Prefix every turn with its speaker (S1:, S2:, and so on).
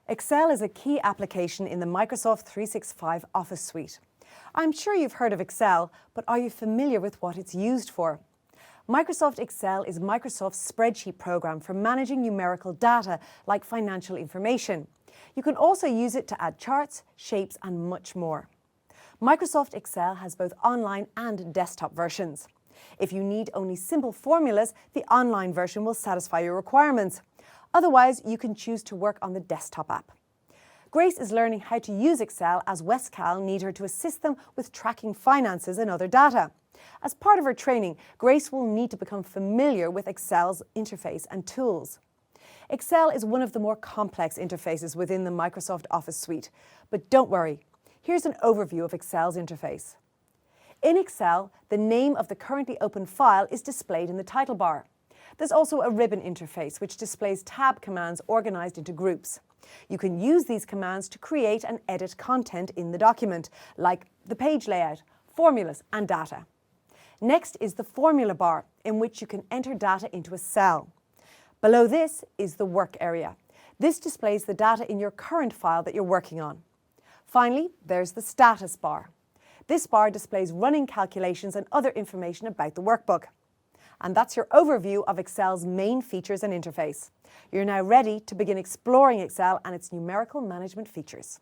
S1: Excel is a key application in the Microsoft 365 Office suite. I'm sure you've heard of Excel, but are you familiar with what it's used for? Microsoft Excel is Microsoft's spreadsheet program for managing numerical data like financial information. You can also use it to add charts, shapes, and much more. Microsoft Excel has both online and desktop versions. If you need only simple formulas, the online version will satisfy your requirements. Otherwise, you can choose to work on the desktop app. Grace is learning how to use Excel as Westcal need her to assist them with tracking finances and other data. As part of her training, Grace will need to become familiar with Excel's interface and tools. Excel is one of the more complex interfaces within the Microsoft Office suite. But don't worry, here's an overview of Excel's interface. In Excel, the name of the currently open file is displayed in the title bar. There's also a ribbon interface which displays tab commands organized into groups. You can use these commands to create and edit content in the document, like the page layout, formulas, and data. Next is the formula bar, in which you can enter data into a cell. Below this is the work area. This displays the data in your current file that you're working on. Finally, there's the status bar. This bar displays running calculations and other information about the workbook. And that's your overview of Excel's main features and interface. You're now ready to begin exploring Excel and its numerical management features.